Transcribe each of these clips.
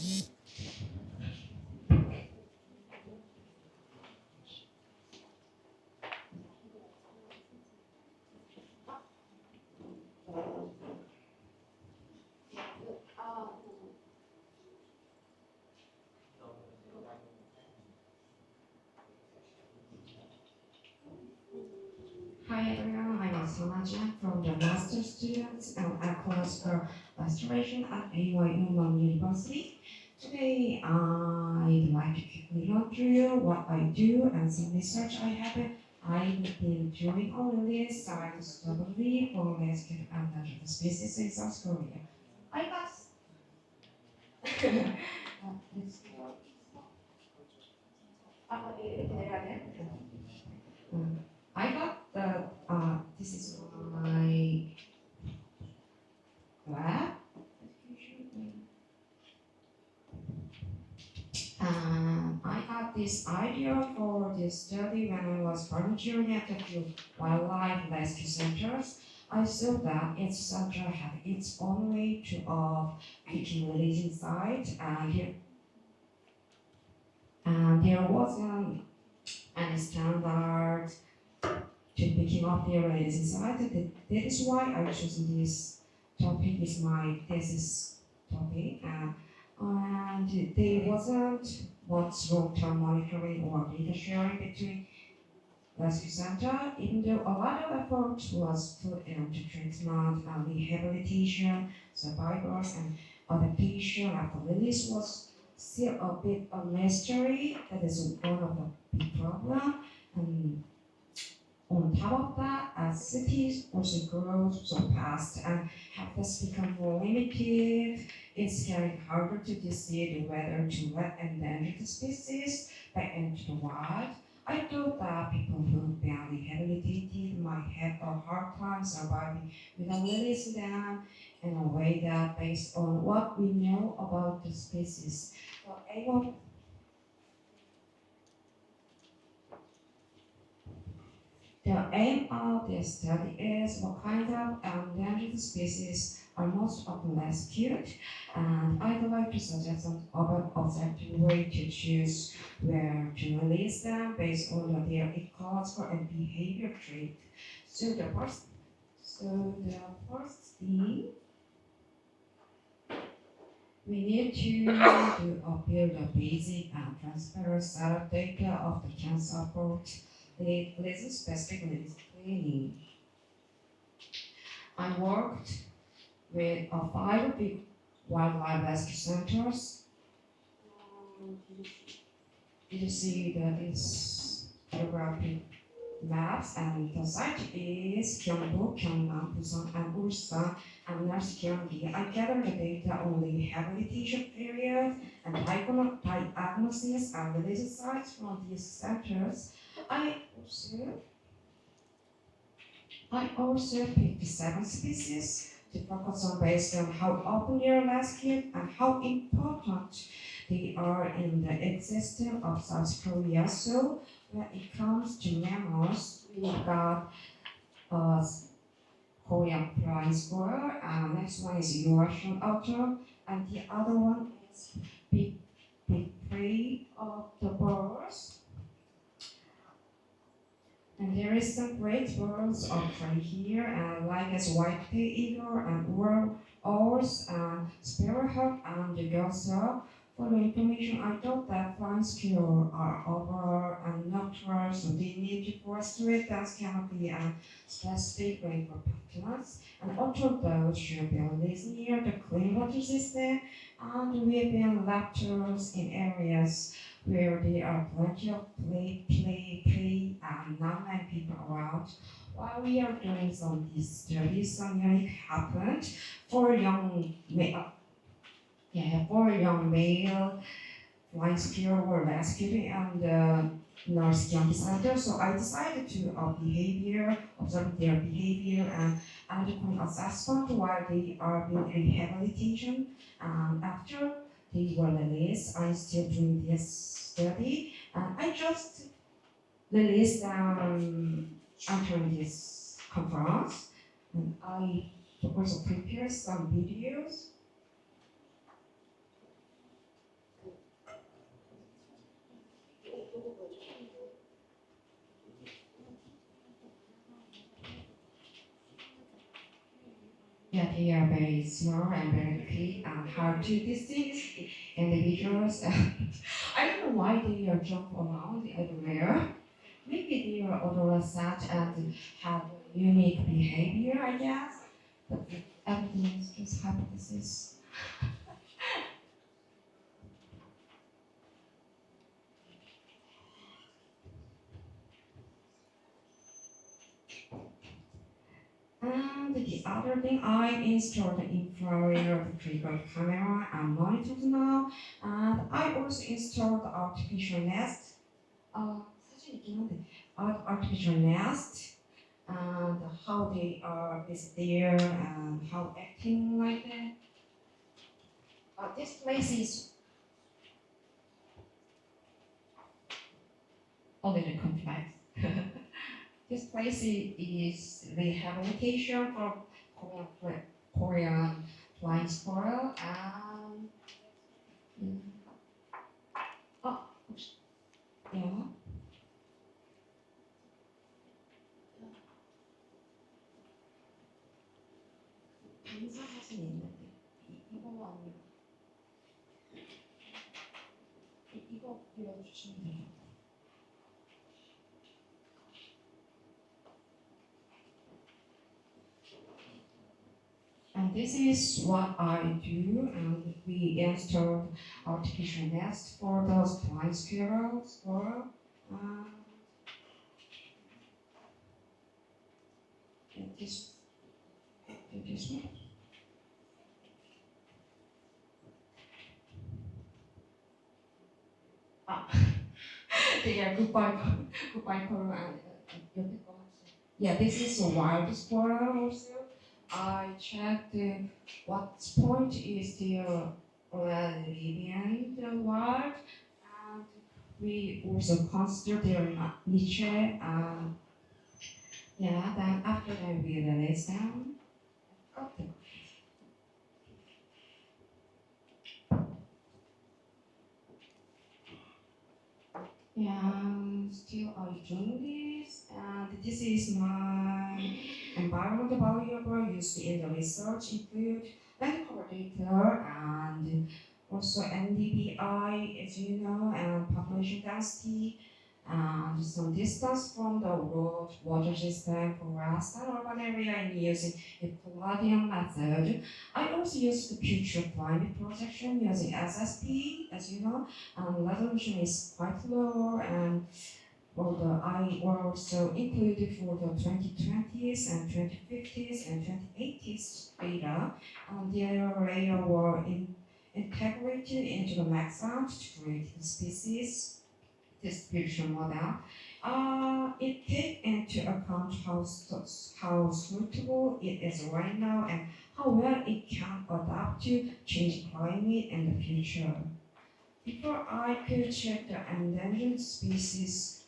Hi everyone, I'm Seonah from the Master Students and Ecological Restoration at University. Today, I'd like to quickly run through what I do and some research I've been doing on this science study for landscape and natural species in South Korea. I guess. Let's go. I got this is my lab. I got this idea for this study when I was volunteering at a few wildlife rescue centers. I saw that each center had its own way of picking releasing site, and there wasn't any standard to picking up the releasing site. That is why I chose this topic as my thesis topic. And there wasn't much long-term monitoring or data sharing between rescue center, even though a lot of effort was put into treatment and rehabilitation, survivors, and adaptation after release was still a bit of mystery. That is one of the big problem. And on top of that, as cities also grow so fast and habitats become more limited, it's getting harder to decide whether to let endangered species back into the wild. I thought that people who've been rehabilitated might have a hard time surviving without releasing them in a way that, based on what we know about the species, were able. The aim of this study is what kind of endangered species are most often rescued, and I'd like to suggest some other objective way to choose where to release them based on their ecological and behavior trait. So the first thing we need to do build a basic and transparent set of data of the can support the listen specifically training. I worked with five big wildlife rescue centers. Did you see that is geographic maps, and the site is Gyeongbu, Gyeongnam, Busan, and Ulsan, and North Gyeonggi. I gathered the data on the rehabilitation period and diagnosis and related sites from these centers. I also I also picked seven species to focus on based on how often they are rescued and how important they are in the existence of South Korea. So when it comes to mammals, we got uh, Korean prize squirrel, and next one is Eurasian otter, and the other one is big big prey of the birds. And there is some great birds of prey here, like as white-tailed eagle and owls, sparrowhawk, and the goshawk. For the information, I thought that flying squirrels are overall and nocturnal, so they need to forestry dense canopy and specific rainfall patterns. And also those should be released near the clean water system, and within raptors in areas where there are plenty of play, and not many people around. While we are doing some of these studies, some unique happened for young male flying squirrel were rescued and North County Center. So I decided to observe their behavior and undergoing assessment while they are being rehabilitation. And after they were released, I'm still doing this study. And I just released them entering this conference. And I also prepared some videos. they are very small and very quick and hard to distinguish individuals. I don't know why they are jump around everywhere. Maybe they are adolescent and have unique behavior, I guess. But everything is just hypothesis. And the other thing, I installed the infrared trigger camera and monitors now. And I also installed the artificial nest. 사진 있긴 한데, artificial nest and how they are is there and how acting like that. This place is a little complex. This place is rehabilitation for Korean flying squirrel and oh yeah. 인사 사진이 있는데 이거 아니면 이거 빌려주시면 돼요. And this is what I do, and we installed artificial nest for those flying squirrels. And this one. Yeah, goodbye, goodbye, Pearl, and yeah, this is a wild squirrel also. I checked what point is there living in the wild, and we also consider their niche. Yeah, then after that we release them. Okay. Yeah, still I doing this, and this is my environmental variable used in the research include medical data and also NDVI, as you know, and population density, and some distance from the road, water system, forest, and urban area in using the Palladium method. I also use the future climate projection using SSP, as you know, and resolution is quite low, and for the I also included for the 2020s and 2050s and 2080s data, and their layer were integrated into the maximum to create the species distribution model. It takes into account how suitable it is right now and how well it can adapt to changing climate in the future. Before I could check the endangered species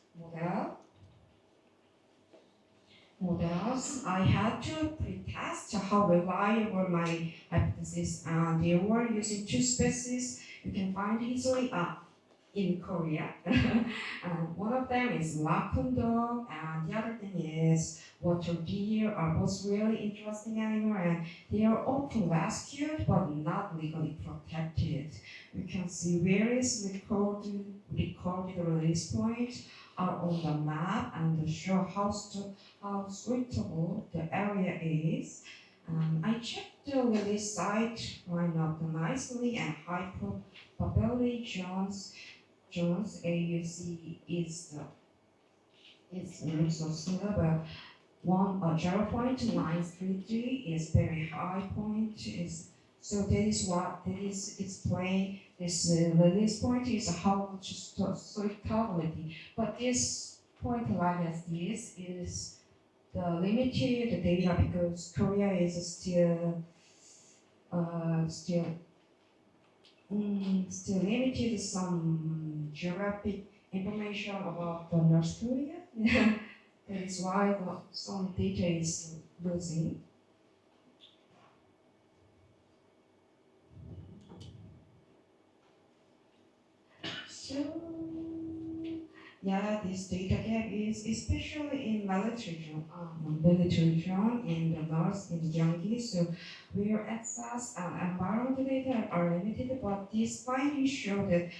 models, I had to pretest how reliable my hypothesis, and they were using two species you can find easily in Korea. And one of them is raccoon dog, and the other thing is water deer are both really interesting animals, and they are often rescued but not legally protected. We can see various recorded release points are on the map and show how suitable the area is. I checked the release site line up nicely and high probability Jones AUC is resource level 0.933 is very high point. So that is what that is explain this release point is how much suitability. But this point like as this is the limited data because Korea is still limited some geographic information about the North Korea. That is why some data is losing. So Yeah, this data gap is especially in military zone in the north in Gyeonggi, so where access and environmental data are limited, but this findings show that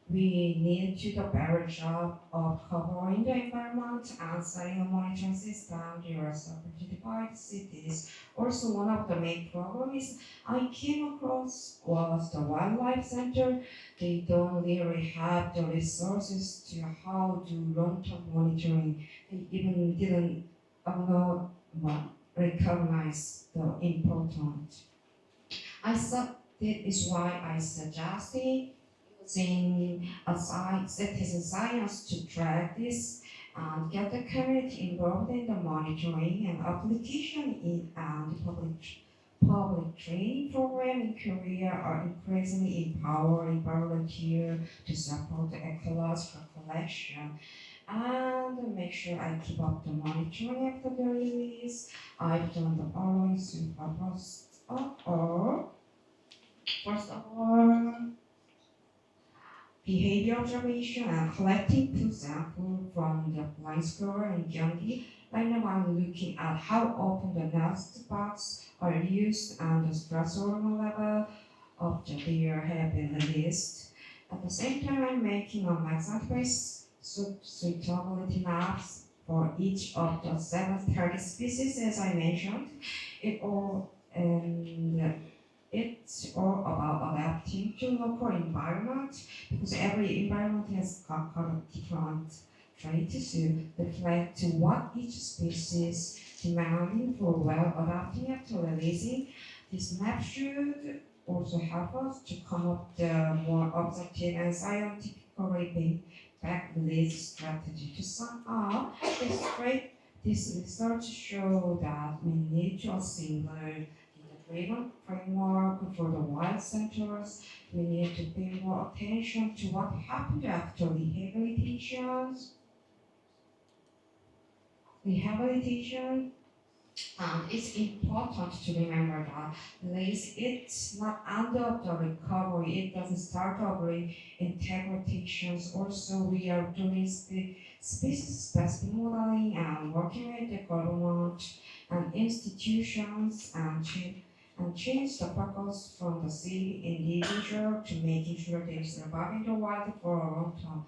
we need to do a better job of covering the environment and setting a monitoring system. There are certified cities. Also, one of the main problems I came across was the wildlife center. They don't really have the resources to how do long-term monitoring. They even didn't know, recognize the importance. I thought that is why I suggested using a citizen science to track this and get the community involved in the monitoring and application in and public training program in Korea are increasingly empowering volunteers to support the ecological collection and make sure I keep up the monitoring after the release. I've done the following super first of all, behavior observation and collecting two samples from the blind squirrel in Gyeonggi. Right now I'm looking at how often the nest box are used and the stress hormone level of the deer have been released. At the same time, I'm making a max-based suitability maps for each of the seven target species as I mentioned. It all and it's all about adapting to local environment because every environment has got kind of different traits to reflect to what each species demanding for well adapting after releasing. This map should also help us to come up the more objective and scientifically back release strategy. To sum up, this research show that we need to a single data-driven framework for the wild centers. We need to pay more attention to what happened after rehabilitation. And it's important to remember that it's not end of the recovery. It doesn't start over integrations. Also, we are doing species-specific modeling and working with the government and institutions and change the focus from the city individual to making sure they survive in the wild for a long time.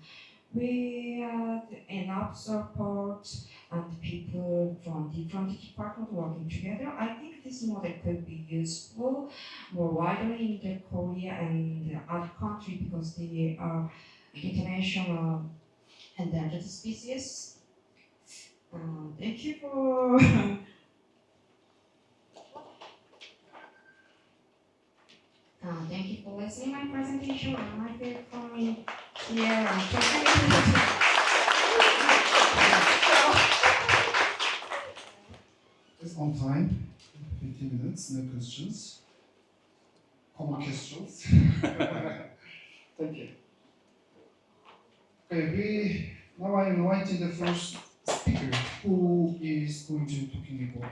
We had enough support and people from different departments working together. I think this model could be useful more widely in the Korea and the other countries because they are international endangered species. Thank you for thank you for listening my presentation. And I feel coming here and presenting. It's on time, 15 minutes, no questions. Common questions. Thank you. Okay, now I invite the first speaker who is going to talking about